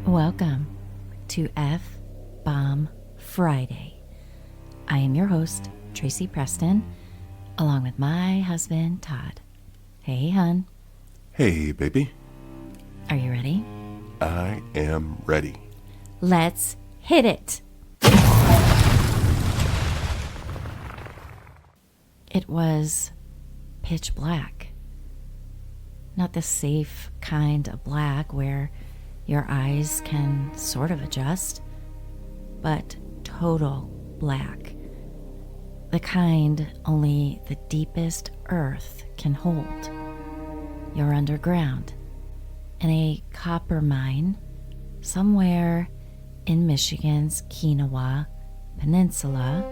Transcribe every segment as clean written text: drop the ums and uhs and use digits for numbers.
Welcome to F-Bomb Friday. I am your host, Tracy Preston, along with my husband, Todd. Hey, hun. Hey, baby. Are you ready? I am ready. Let's hit it. It was pitch black. Not the safe kind of black where your eyes can sort of adjust, but total black. The kind only the deepest earth can hold. You're underground in a copper mine somewhere in Michigan's Kinawa Peninsula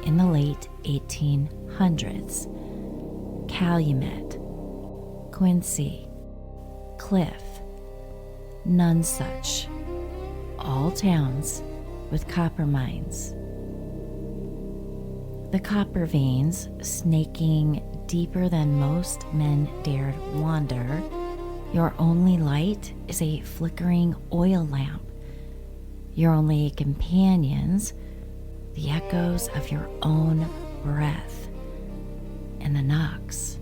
in the late 1800s. Calumet, Quincy, Cliff, Nonesuch, all towns with copper mines. The copper veins, snaking deeper than most men dared wander, your only light is a flickering oil lamp. Your only companions, the echoes of your own breath, and the knocks.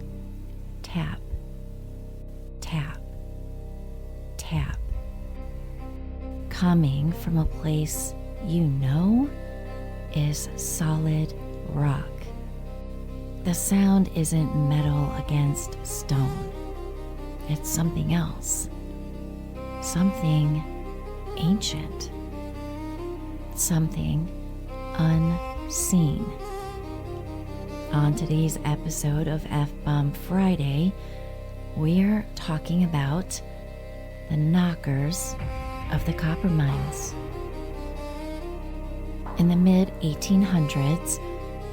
Tap, tap, tap. Coming from a place you know is solid rock. The sound isn't metal against stone. It's something else. Something ancient. Something unseen. On today's episode of F-Bomb Friday, we're talking about the knockers of the copper mines. In the mid-1800s,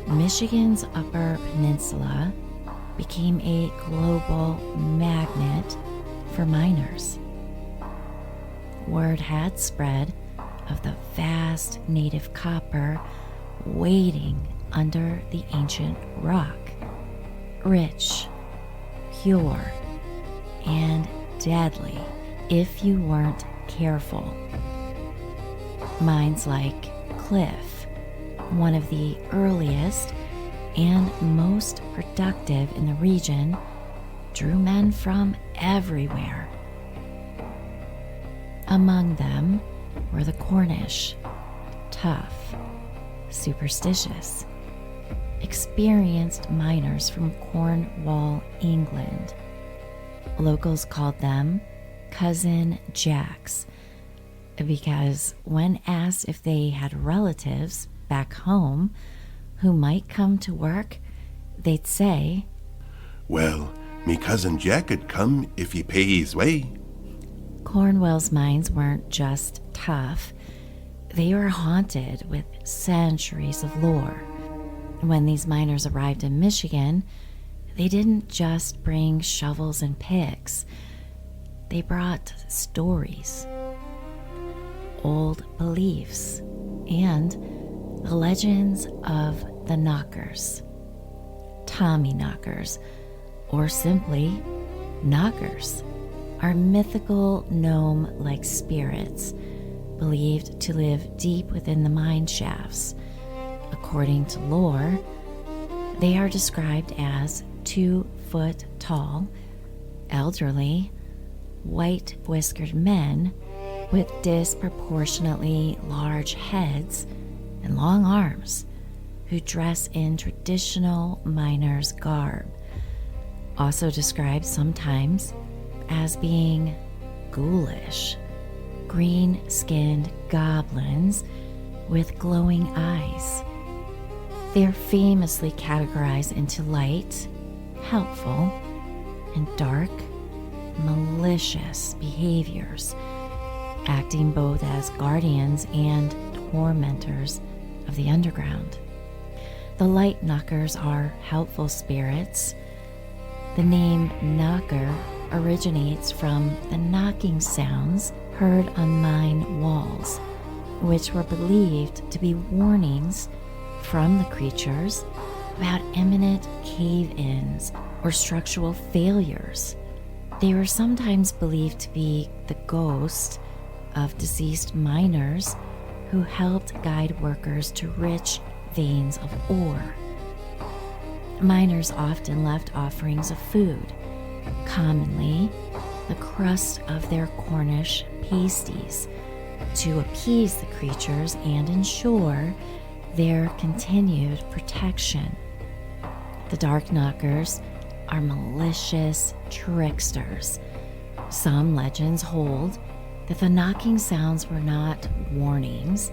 Michigan's Upper Peninsula became a global magnet for miners. Word had spread of the vast native copper waiting under the ancient rock. Rich, pure, and deadly if you weren't careful. Mines like Cliff, one of the earliest and most productive in the region, drew men from everywhere. Among them were the Cornish, tough, superstitious, experienced miners from Cornwall, England. Locals called them Cousin Jacks because when asked if they had relatives back home who might come to work, they'd say, "Well, me cousin Jack'd come if he pay his way." Cornwall's mines weren't just tough, they were haunted with centuries of lore. When these miners arrived in Michigan, they didn't just bring shovels and picks. They brought stories, old beliefs, and the legends of the knockers. Tommy knockers, or simply knockers, are mythical gnome-like spirits believed to live deep within the mine shafts. According to lore, they are described as 2 foot tall, elderly, white-whiskered men with disproportionately large heads and long arms who dress in traditional miners' garb. Also described sometimes as being ghoulish, green-skinned goblins with glowing eyes. They're famously categorized into light, helpful, and dark, malicious behaviors, acting both as guardians and tormentors of the underground. The light knockers are helpful spirits. The name knocker originates from the knocking sounds heard on mine walls, which were believed to be warnings from the creatures about imminent cave-ins or structural failures. They were sometimes believed to be the ghost of deceased miners who helped guide workers to rich veins of ore. Miners often left offerings of food, commonly the crust of their Cornish pasties, to appease the creatures and ensure their continued protection. The Dark Knockers are malicious tricksters. Some legends hold that the knocking sounds were not warnings,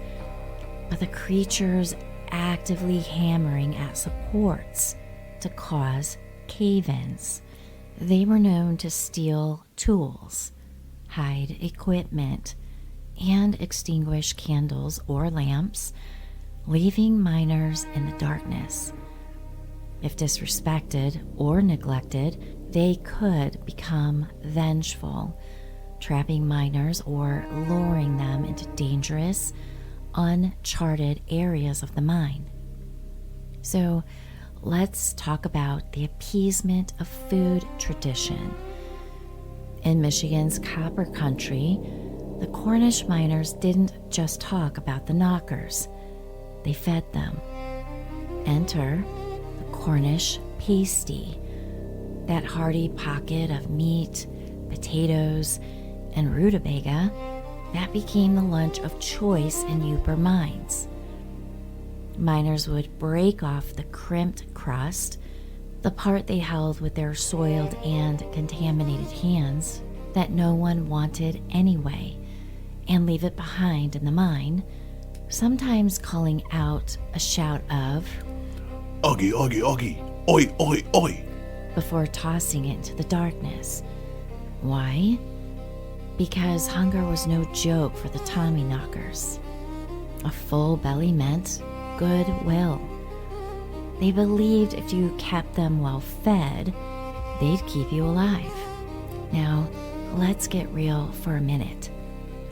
but the creatures actively hammering at supports to cause cave-ins. They were known to steal tools, hide equipment, and extinguish candles or lamps, leaving miners in the darkness. If disrespected or neglected, they could become vengeful, trapping miners or luring them into dangerous, uncharted areas of the mine. So let's talk about the appeasement of food tradition. In Michigan's copper country, the Cornish miners didn't just talk about the knockers, they fed them. Enter the Cornish pasty, that hearty pocket of meat, potatoes, and rutabaga that became the lunch of choice in Upper mines. Miners would break off the crimped crust, the part they held with their soiled and contaminated hands that no one wanted anyway, and leave it behind in the mine, sometimes calling out a shout of Augie, Augie, Augie, oi, oi, oi, before tossing it into the darkness. Why? Because hunger was no joke for the Tommy knockers. A full belly meant goodwill. They believed if you kept them well fed, they'd keep you alive. Now, let's get real for a minute.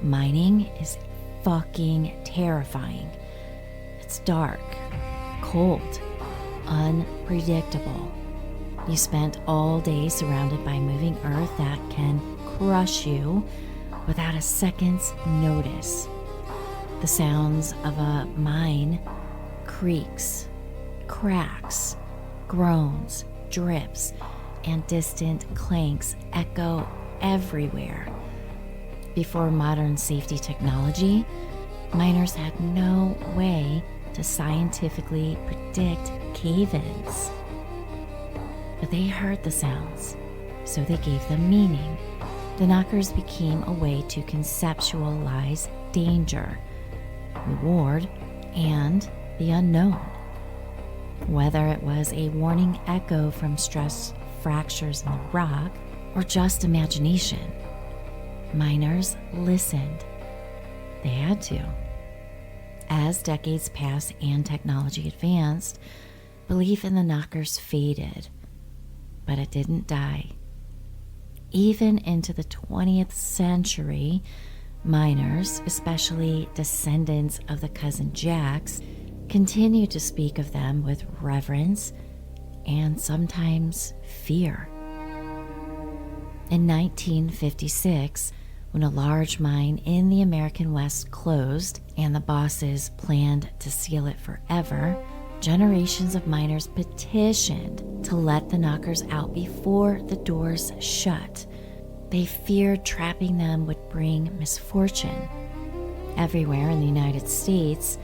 Mining is fucking terrifying. It's dark, cold, unpredictable. You spent all day surrounded by moving earth that can crush you without a second's notice. The sounds of a mine creaks, cracks, groans, drips, and distant clanks echo everywhere. Before modern safety technology, miners had no way to scientifically predict cave-ins. But they heard the sounds, so they gave them meaning. The knockers became a way to conceptualize danger, reward, and the unknown. Whether it was a warning echo from stress fractures in the rock or just imagination, miners listened. They had to. As decades passed and technology advanced, belief in the knockers faded, but it didn't die. Even into the 20th century, miners, especially descendants of the cousin Jacks, continued to speak of them with reverence and sometimes fear. In 1956, when a large mine in the American West closed and the bosses planned to seal it forever, generations of miners petitioned to let the knockers out before the doors shut. They feared trapping them would bring misfortune. Everywhere in the United States,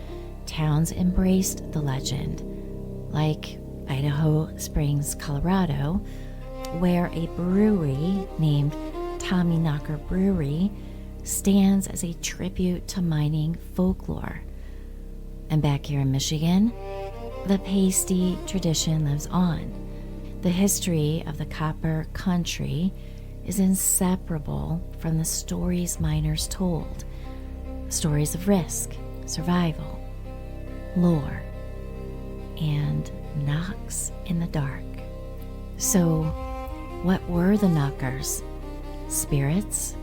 towns embraced the legend, like Idaho Springs, Colorado, where a brewery named Tommy Knocker Brewery stands as a tribute to mining folklore. And back here in Michigan, the pasty tradition lives on. The history of the copper country is inseparable from the stories miners told. Stories of risk, survival, lore, and knocks in the dark. So, what were the knockers? Spirits?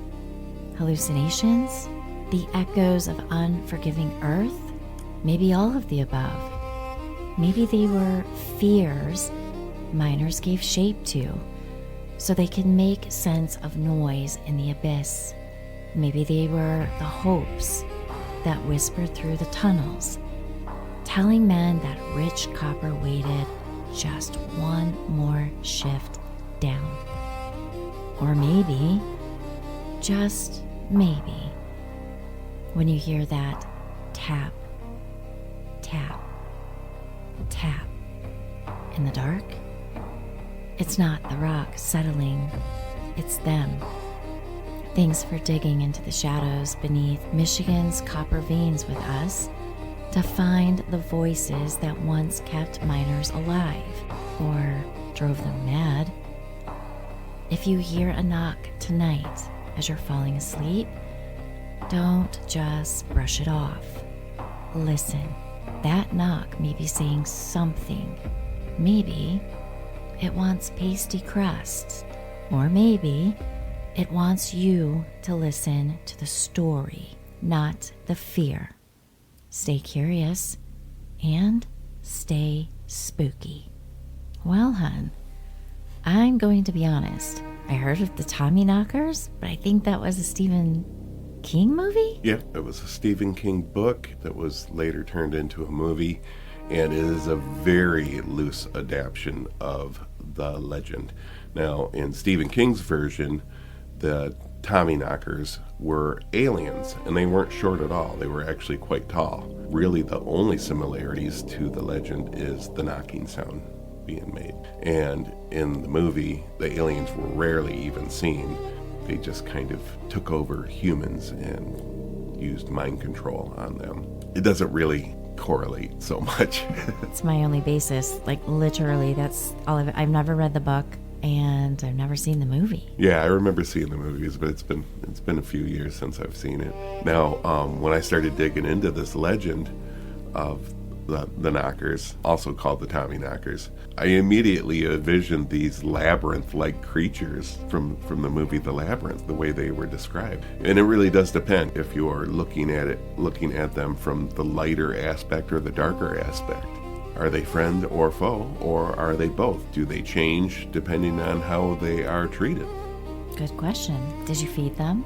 Hallucinations? The echoes of unforgiving earth? Maybe all of the above. Maybe they were fears miners gave shape to, so they could make sense of noise in the abyss. Maybe they were the hopes that whispered through the tunnels, telling men that rich copper waited just one more shift down. Or maybe, just maybe, when you hear that tap, tap, tap in the dark, it's not the rock settling, it's them. Thanks for digging into the shadows beneath Michigan's copper veins with us to find the voices that once kept miners alive or drove them mad. If you hear a knock tonight as you're falling asleep, don't just brush it off. Listen, that knock may be saying something. Maybe it wants pasty crusts, or maybe it wants you to listen to the story, not the fear. Stay curious and stay spooky. Well, hun, I'm going to be honest. I heard of the Tommyknockers, but I think that was a Stephen King movie? Yeah, it was a Stephen King book that was later turned into a movie, and it is a very loose adaptation of the legend. Now, in Stephen King's version, the Tommyknockers were aliens, and they weren't short at all. They were actually quite tall. Really, the only similarities to the legend is the knocking sound being made. And in the movie, the aliens were rarely even seen. They just kind of took over humans and used mind control on them. It doesn't really correlate so much. It's my only basis. Like, literally, that's all of it. I've never read the book, and I've never seen the movie. Yeah, I remember seeing the movies, but it's been a few years since I've seen it. Now, when I started digging into this legend of the Knockers, also called the Tommyknockers, I immediately envisioned these labyrinth-like creatures from the movie The Labyrinth, the way they were described. And it really does depend if you are looking at them from the lighter aspect or the darker aspect. Are they friend or foe, or are they both? Do they change depending on how they are treated? Good question. Did you feed them?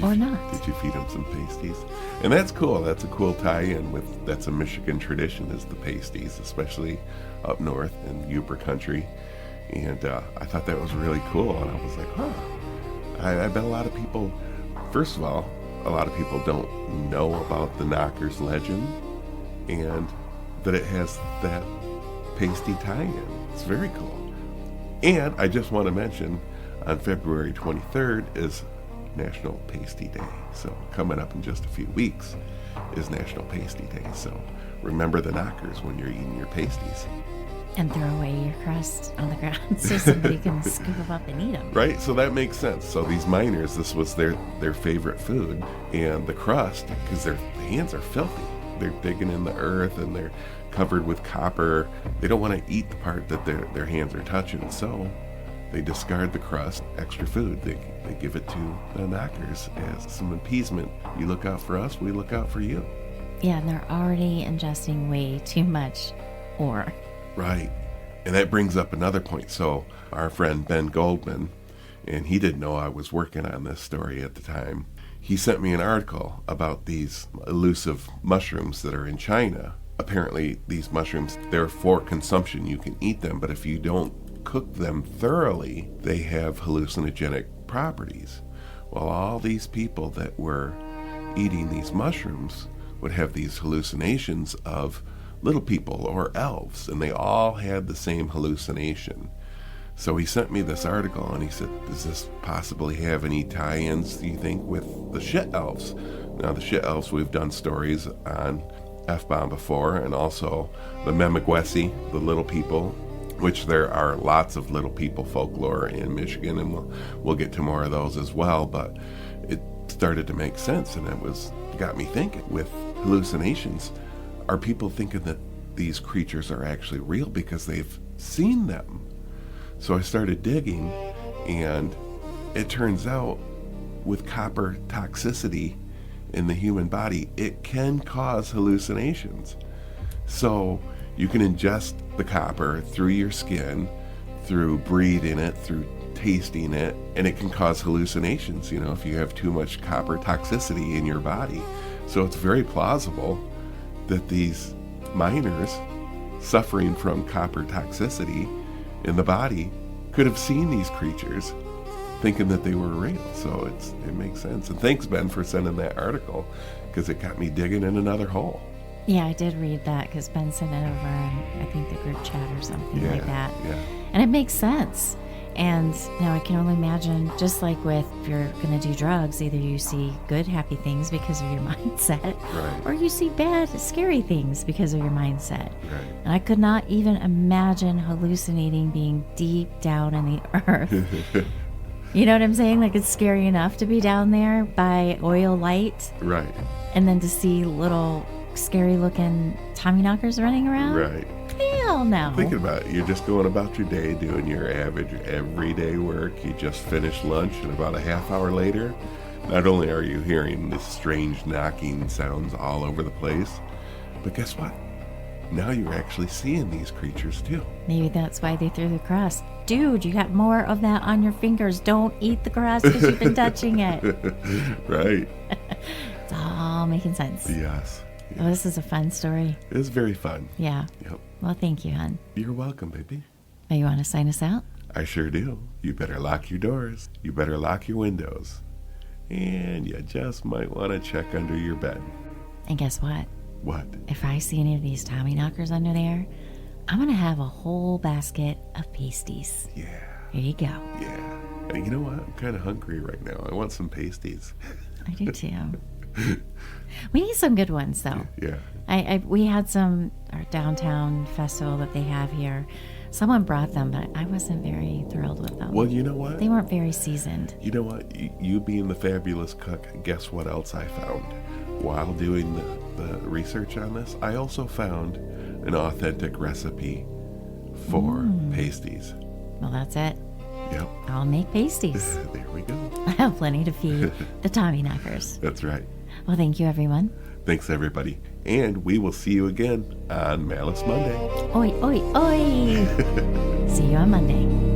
Not? Did you feed them some pasties? And that's cool. That's a cool tie-in that's a Michigan tradition, is the pasties, especially up north in Uber country. And I thought that was really cool. And I was like, huh. I bet a lot of people, first of all, a lot of people don't know about the Knockers legend and that it has that pasty tie-in. It's very cool. And I just want to mention, on February 23rd is National Pasty Day. So coming up in just a few weeks is National Pasty Day. So remember the Knockers when you're eating your pasties. And throw away your crust on the ground so somebody can scoop them up and eat them. Right, so that makes sense. So these miners, this was their favorite food. And the crust, because their hands are filthy. They're digging in the earth and they're covered with copper. They don't want to eat the part that their hands are touching. So they discard the crust, extra food. They give it to the Knockers as some appeasement. You look out for us, we look out for you. Yeah, and they're already ingesting way too much ore. Right. And that brings up another point. So our friend Ben Goldman, and he didn't know I was working on this story at the time, he sent me an article about these elusive mushrooms that are in China. Apparently, these mushrooms, they're for consumption. You can eat them, but if you don't cook them thoroughly, they have hallucinogenic properties. Well, all these people that were eating these mushrooms would have these hallucinations of little people or elves, and they all had the same hallucination. So he sent me this article and he said, does this possibly have any tie-ins, do you think, with the shit elves? Now, the shit elves, we've done stories on F-Bomb before, and also the Memegwesi, the little people, which there are lots of little people folklore in Michigan, and we'll get to more of those as well. But it started to make sense, and got me thinking, with hallucinations, are people thinking that these creatures are actually real because they've seen them? So I started digging, and it turns out with copper toxicity in the human body, it can cause hallucinations. So you can ingest the copper through your skin, through breathing it, through tasting it, and it can cause hallucinations, if you have too much copper toxicity in your body. So it's very plausible that these miners suffering from copper toxicity in the body could have seen these creatures thinking that they were real. So it makes sense. And thanks, Ben, for sending that article, because it got me digging in another hole. Yeah, I did read that because Ben sent it over in, I think, the group chat or something like that. Yeah. And it makes sense. And now I can only imagine, just like with, if you're going to do drugs, either you see good, happy things because of your mindset, Right. or you see bad, scary things because of your mindset. Right. And I could not even imagine hallucinating being deep down in the earth. You know what I'm saying? Like, it's scary enough to be down there by oil light. Right. And then to see little scary looking Tommyknockers running around. Right. Hell no. Thinking about it, you're just going about your day doing your average everyday work. You just finished lunch, and about a half hour later, not only are you hearing this strange knocking sounds all over the place, but guess what? Now you're actually seeing these creatures too. Maybe that's why they threw the crust. Dude, you got more of that on your fingers. Don't eat the crust because you've been touching it. Right. It's all making sense. Yes. Oh, this is a fun story. It was very fun. Yeah. Yep. Well, thank you, hon. You're welcome, baby. Oh, you want to sign us out? I sure do. You better lock your doors. You better lock your windows. And you just might want to check under your bed. And guess what? What? If I see any of these Tommyknockers under there, I'm going to have a whole basket of pasties. Yeah. Here you go. Yeah. And you know what? I'm kind of hungry right now. I want some pasties. I do too. We need some good ones, though. Yeah. We had some, our downtown festival that they have here. Someone brought them, but I wasn't very thrilled with them. Well, you know what? They weren't very seasoned. You know what? You being the fabulous cook, guess what else I found? While doing the research on this, I also found an authentic recipe for pasties. Well, that's it. Yep. I'll make pasties. There we go. I have plenty to feed the Tommyknockers. That's right. Well, thank you, everyone. Thanks, everybody. And we will see you again on Malice Monday. Oi, oi, oi. See you on Monday.